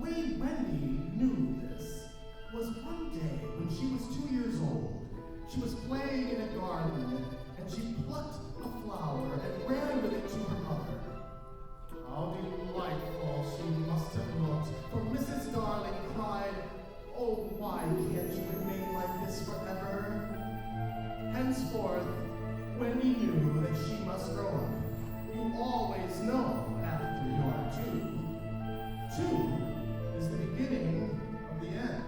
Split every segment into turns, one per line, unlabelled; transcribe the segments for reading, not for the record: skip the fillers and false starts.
way Wendy knew this was one day when she was 2 years old. She was playing in a garden, and she plucked a flower and ran with it to her mother. How delightful she must have looked, for Mrs. Darling cried, "Oh, why can't you remain like this forever?" Henceforth, Wendy knew that she must grow up. You always know after you are 2. 2 is the beginning of the end.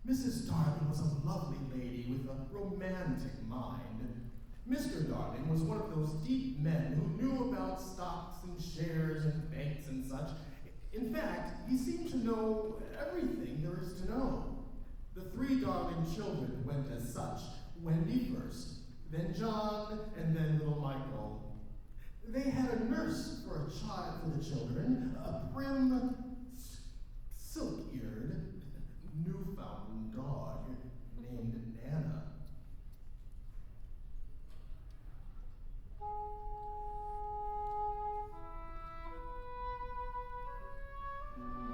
Mrs. Darling was a lovely lady with a romantic mind. Mr. Darling was one of those deep men who knew about stocks and shares and banks and such. In fact, he seemed to know everything there is to know. The 3 Darling children went as such. Wendy first, then John, and then little Michael. They had a nurse for the children, a prim, silk-eared, Newfoundland dog named Nana.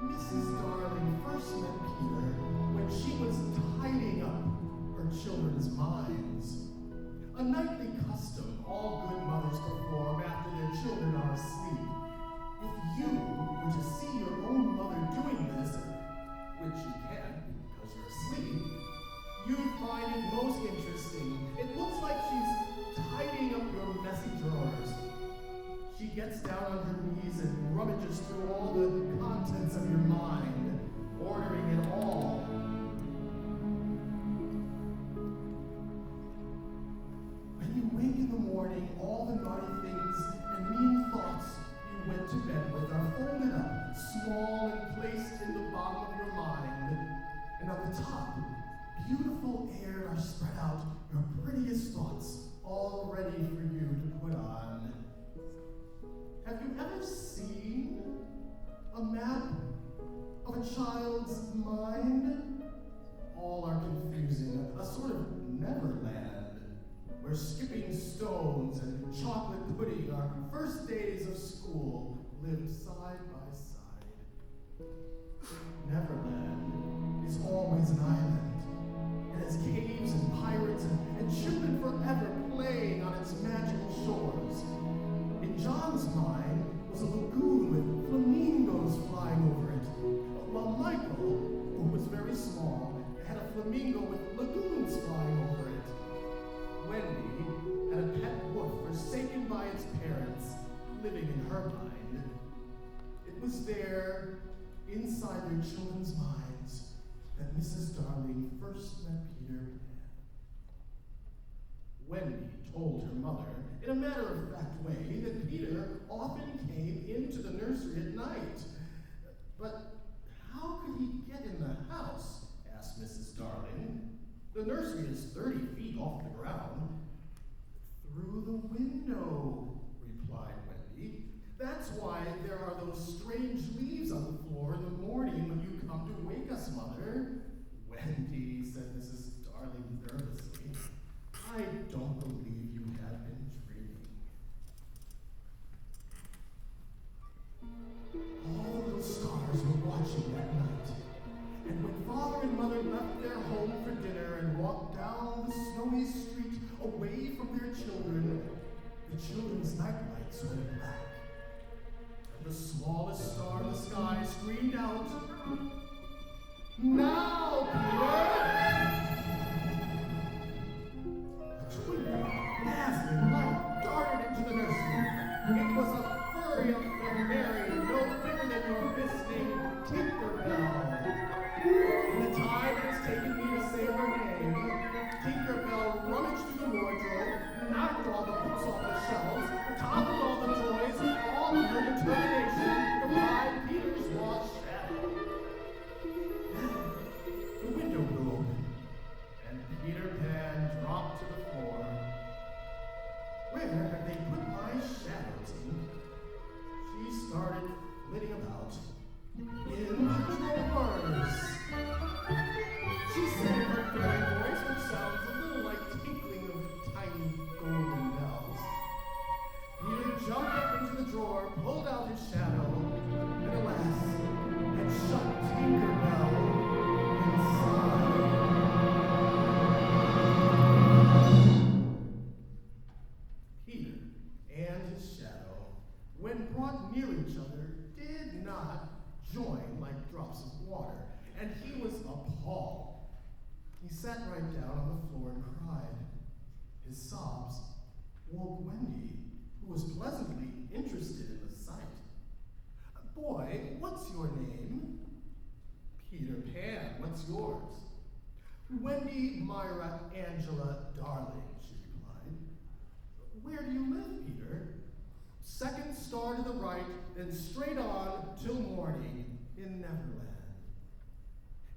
Mrs. Darling first met Peter when she was tidying up her children's minds. A nightly custom all good mothers perform after their children are asleep. If you were to see your own mother doing this, which you can't because you're asleep, you'd find it most interesting. It looks like she's tidying up your messy drawers. She gets down on her knees and rummages through all the contents of your mind, ordering it all. When you wake in the morning, all the naughty things and mean thoughts you went to bed with are folded up, small and placed in the bottom of your mind. And on the top, beautiful air are spread out, your prettiest thoughts, all ready for you to put on. Have you ever seen a map of a child's mind? All are confusing, a sort of Neverland, where skipping stones and chocolate pudding are first days of school lived side by side. Neverland is always an island. It has caves and pirates and children forever playing on its magical shores. In John's mind was a lagoon with flamingos flying over it, while Michael, who was very small, had a flamingo with lagoons flying over it. Wendy had a pet wolf forsaken by its parents, living in her mind. It was there, inside their children's minds, that Mrs. Darling first met Peter Pan. Wendy told her mother, in a matter-of-fact way, that Peter often came into the nursery at night. But how could he get in the house? Asked Mrs. Darling. The nursery is 30 feet off the ground. Through the window, replied Wendy. That's why there are those strange leaves on the floor in the morning when you come to wake us, Mother. Wendy, said Mrs. Darling nervously, I don't believe you have been dreaming. All the stars were watching that night, and when Father and Mother left their home for dinner and walked down the snowy street away from their children, the children's nightlights went black, and the smallest star in the sky screamed out, "Now, Peter!" A twinkling, dazzling light darted into the nursery. It was a furry little Mary, no bigger than your fist, named Tinkerbell. In the time it's taken me to say her name, Tinkerbell rummaged through the wardrobe, knocked all the books off the shelves, toppled all the toys, all in her determination to find Peter's lost shadow. Then the window blew open, and Peter Pan dropped to the floor. Where have they put my shadow, Tink? She started flitting about. In appalled. He sat right down on the floor and cried. His sobs woke Wendy, who was pleasantly interested in the sight. Boy, what's your name? Peter Pan, what's yours? Wendy, Myra, Angela, darling, she replied. Where do you live, Peter? Second star to the right, then straight on till morning in Neverland.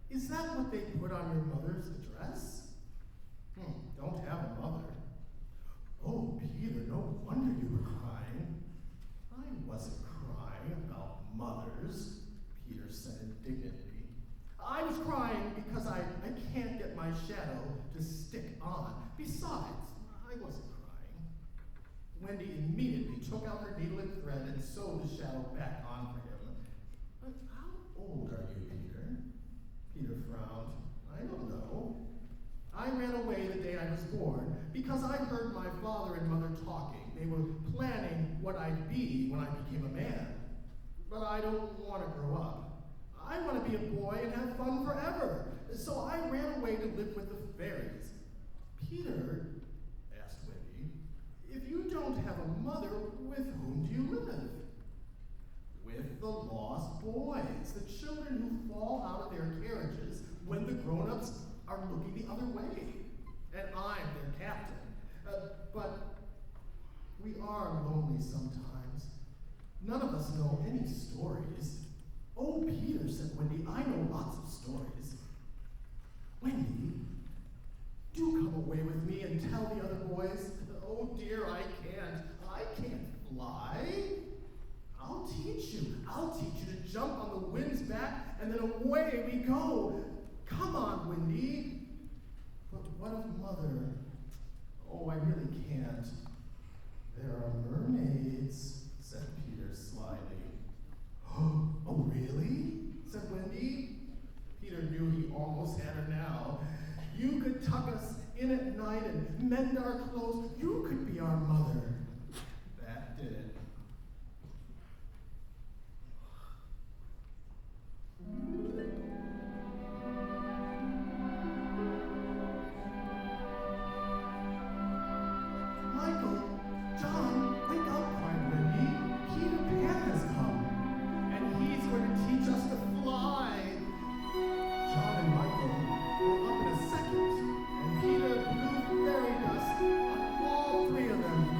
Is that what they put on your mother's address? Don't have a mother. Oh, Peter, no wonder you were crying. I wasn't crying about mothers, Peter said indignantly. I was crying because I can't get my shadow to stick on. Besides, I wasn't crying. Wendy immediately took out her needle and thread and sewed the shadow back on for him. But how old are you, Peter? Peter frowned. I don't know. I ran away the day I was born because I heard my father and mother talking. They were planning what I'd be when I became a man. But I don't want to grow up. I want to be a boy and have fun forever. So I ran away to live with the fairies. Peter, asked Wendy, if you don't have a mother, with whom do you live? With the lost boys, the children who fall out of their carriages when the grown-ups are looking the other way. And I'm their captain. But we are lonely sometimes. None of us know any stories. Oh, Peter, said Wendy, I know lots of stories. Wendy, do come away with me and tell the other boys. Oh dear, I can't fly. I'll teach you to jump on the wind's back, and then away we go. Come on, Wendy. But what of Mother? Oh, I really can't. There are mermaids, said Peter slyly. Oh, really? Said Wendy. Peter knew he almost had her now. You could tuck us in at night and mend our clothes. You could be our mother. That did it. Michael, John, wake up, cried Wendy. Peter Pan has come, and he's going to teach us to fly. John and Michael were up in a second, and Peter blew fairy dust on all three of them.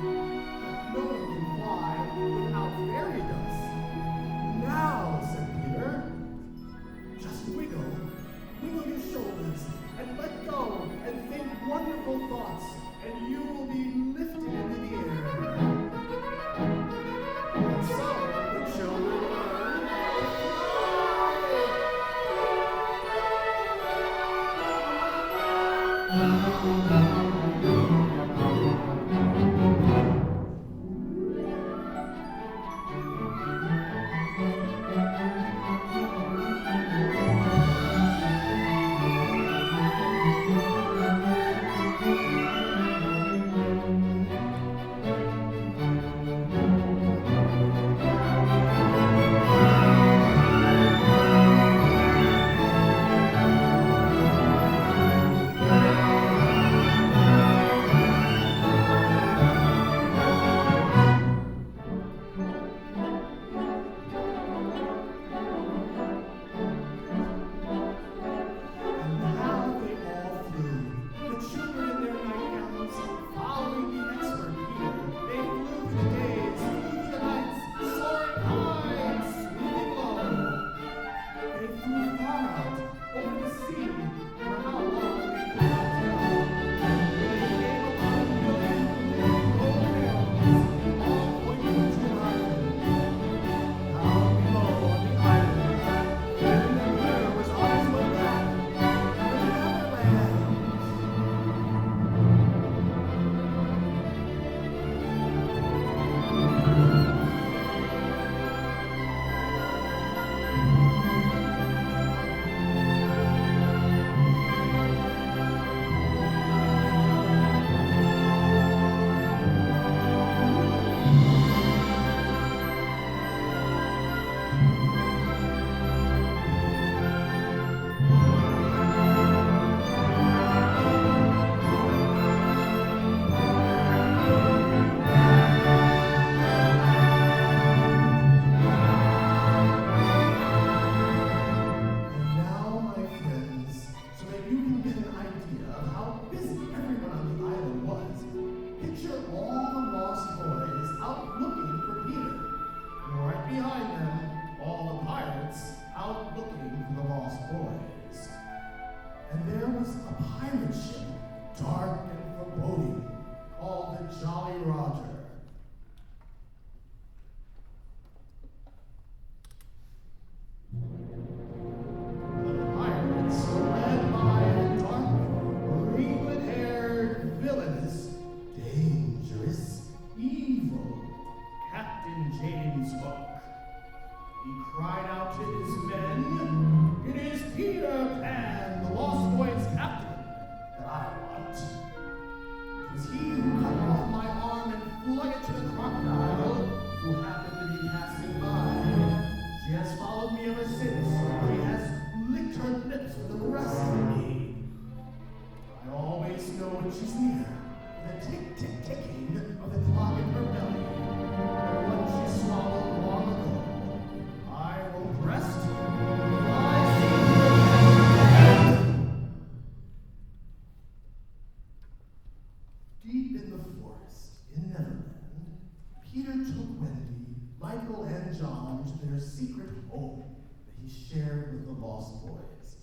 he shared with the Lost Boys.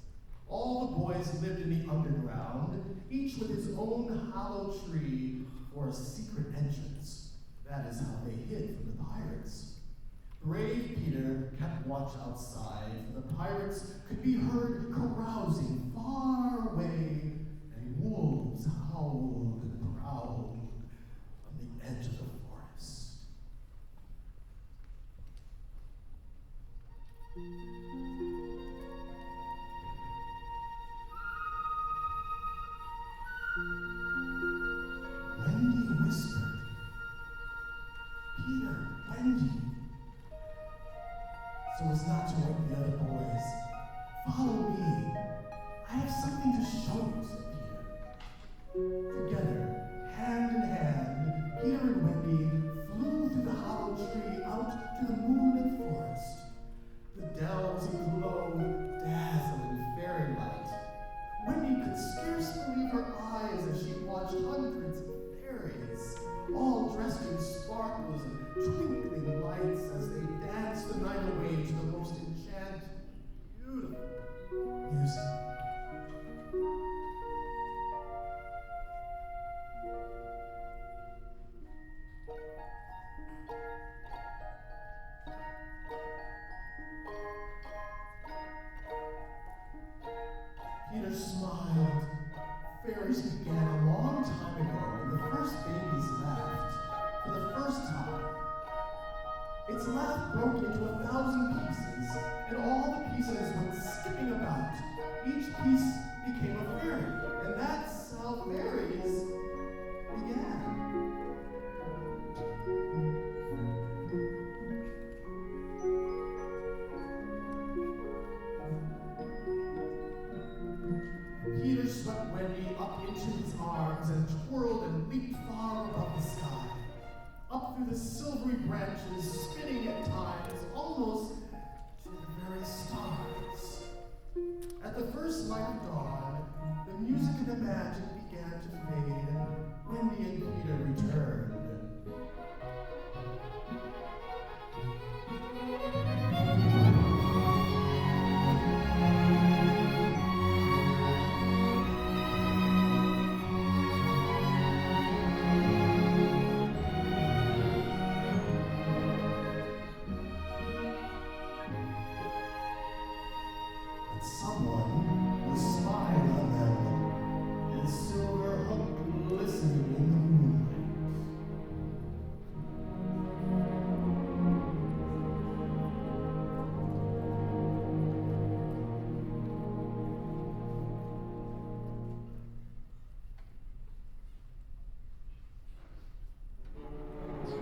All the boys lived in the underground, each with his own hollow tree for a secret entrance. That is how they hid from the pirates. Brave Peter kept watch outside, for the pirates could be heard carousing far away, and wolves howled and growled on the edge of the forest. Wendy whispered, "Peter, Wendy," so as not to wake the other boys. "Follow me. I have something to show you," said Peter. Together, hand in hand, Peter and Wendy flew through the hollow tree out to the moonlit forest. The dells aglow with dazzling fairy light. Wendy could scarce believe her eyes as she watched hundreds of fairies, all dressed in sparkles and twinkling lights as they danced the night away to the most enchanting, beautiful music. Peter smiled. Fairies began a long time ago when the first babies laughed for the first time. Its laugh broke into 1,000 pieces, and all the pieces went skipping about. Each piece became a fairy, and that's how fairies began. Peter swept Wendy up into his arms and twirled and leaped far above the sky, up through the silvery branches, spinning at times, almost to the very stars. At the first light of dawn, the music and the magic began to fade, and Wendy and Peter returned. Someone was spying on them, his silver hook glistening in the moonlight.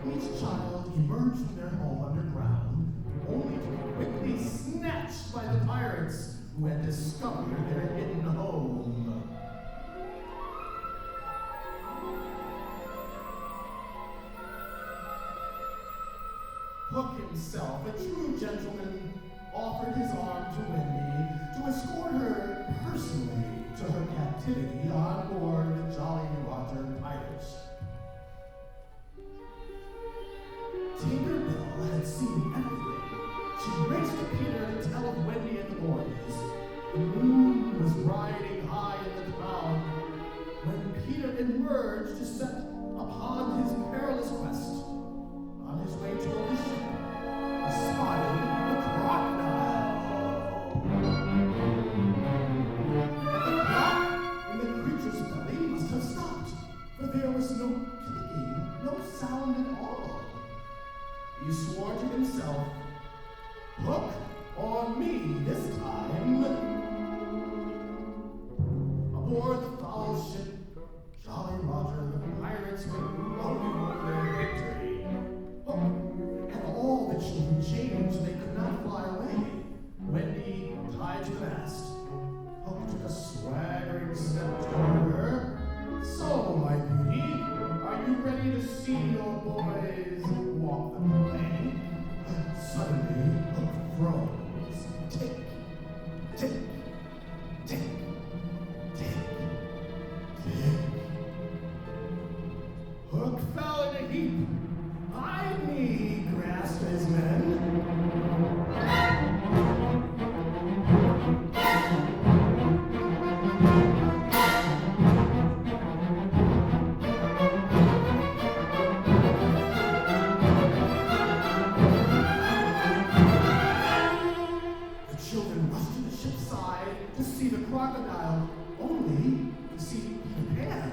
Each child emerged from their home underground, only to be quickly snatched by the pirates who had discovered their hidden home. Hook himself, a true gentleman, offered his arm to Wendy to escort her personally to her captivity on board the Jolly Roger pirate ship. Tinkerbell had seen everything. She raced to Peter to tell of Wendy and the boys. The moon was riding high in the cloud when Peter emerged to set upon his perilous quest. On his way toward the ship, he spotted the crocodile. And the clock in the creature's belly must have stopped, for there was no clicking, no sound at all. He swore to himself, "Hook on me this time." Aboard the foul ship, Jolly Roger, the pirates were gloating over their victory. Hook had all the children chained so they could not fly away. Wendy tied to the mast. Hook took a swaggering step toward her. "So, my beauty, are you ready to see your boys walk the plank?" Suddenly, Hook froze. Tick, tick, tick, tick, tick. Hook fell in a heap. "Hide me," grasped his men. rush to the ship's side to see the crocodile, only to see Peter Pan.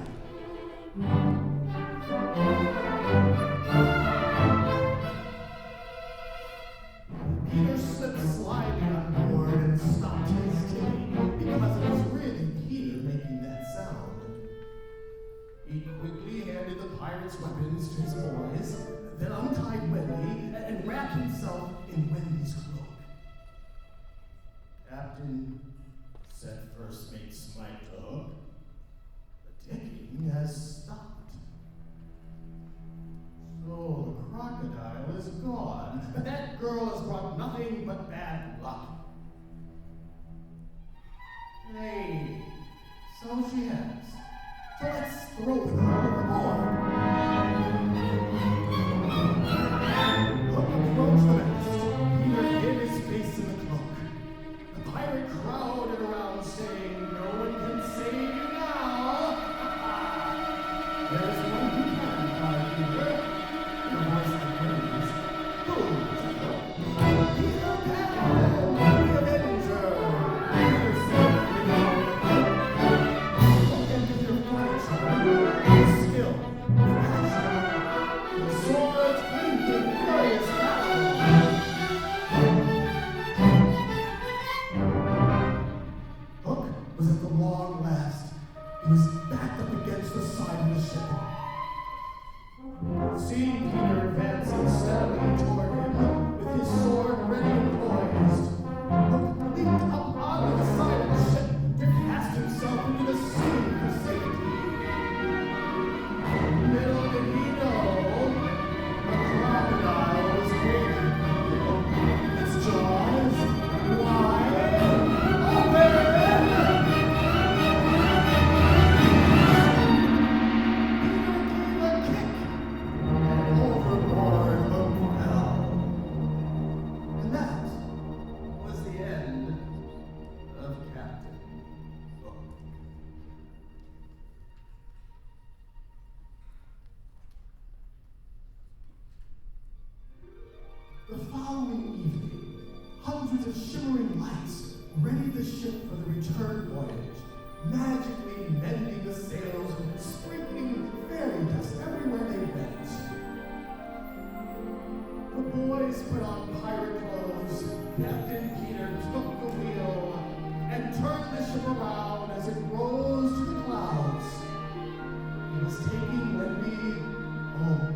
Peter slipped slyly on board and stopped his tipping because it was really Peter making that sound. He quickly handed the pirates' weapons to his boys, then untied Wendy and wrapped himself in Wendy's cloak. "Captain," said First Mate Smito, "the ticking has stopped. So the crocodile is gone, but that girl has brought nothing but bad luck." "Hey, so she has. So let's throw the girl overboard." Hook approached the mast. Peter hid his face in the cloak. The pirate crowded around saying, "No one can save you now." "There's one who can," cried Peter. In a voice like Wendy's. "Who's the hook?" "Peter Pan, the Avenger." Peter said, "Look into your furniture. Skill, passion. The swords gleaming glorious battle." Hook was at the long last. He was backed up against the side of the ship. Seeing Peter advancing steadily toward him, with his sword ready and poised, Hook leaped up onto the side of the ship to cast himself into the sea for safety. Little did he know, the crocodile was waiting for him. Its jaws wide open. Overboard Hook fell. And that was the end of Captain Hook. The following evening, hundreds of shimmering lights readied the ship for the return voyage, magically mending the sails and sprinkling fairy dust everywhere they went. The boys put on pirate clothes. Captain Peter took the wheel and turned the ship around as it rose to the clouds. He was taking Wendy home.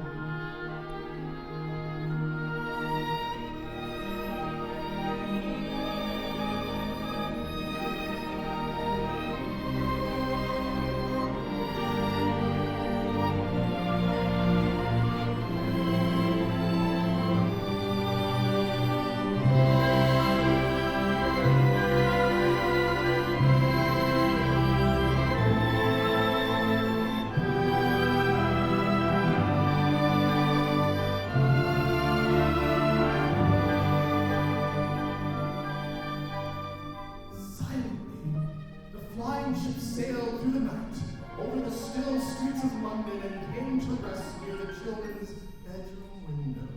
Sailed through the night over the still streets of London and came to rest near the children's bedroom window.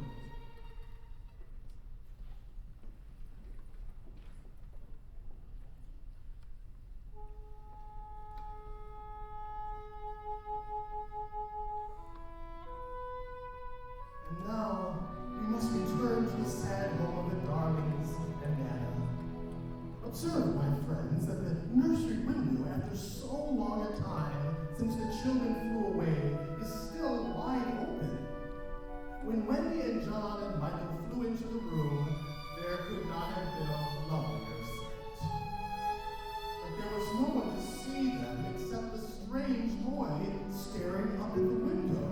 And now we must return to the sad home of the Darlings and Nana. Observe, my friends, that the nursery window, after so long a time since the children flew away, is still wide open. When Wendy and John and Michael flew into the room, there could not have been a lovelier sight. But there was no one to see them except the strange boy staring up at the window.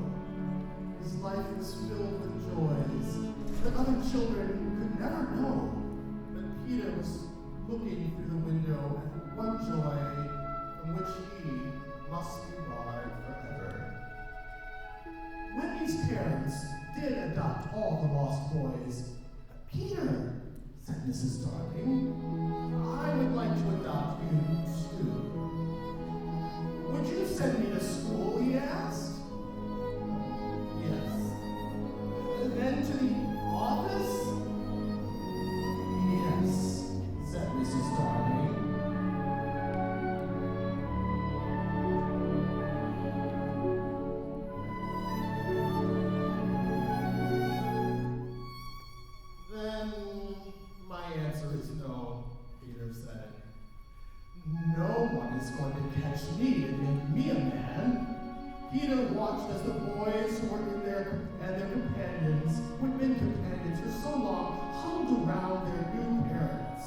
His life was filled with joys that other children could never know, but Peter was looking through the window at one joy from which he must be barred forever. Wendy's parents did adopt all the lost boys. "Peter," said Mrs. Darling, "I would like to adopt you too." "Would you send me to school?" he asked. "Yes." "Then to the office?" "Yes," said Mrs. was going to catch me and make me a man, Peter watched as the boys who were in their companions, who had been companions for so long, huddled around their new parents.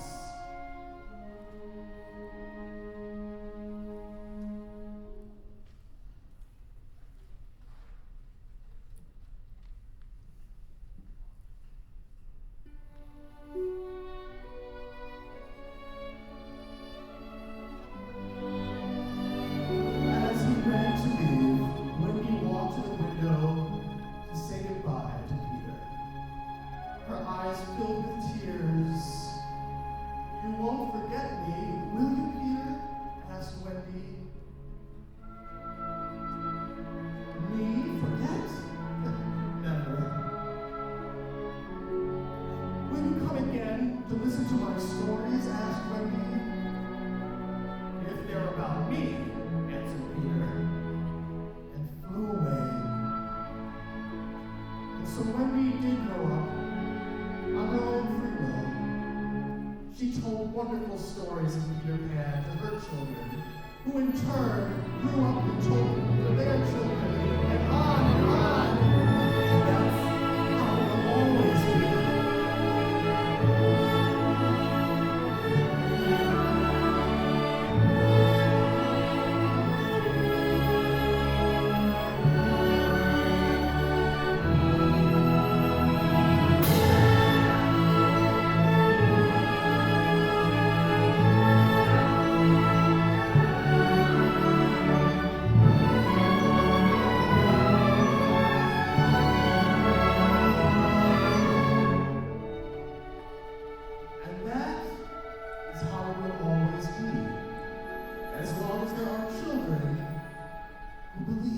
Wonderful stories of Peter Pan to her children, who in turn grew up and told to their children, and on and on. That's how it will always be. As long as there are children who believe.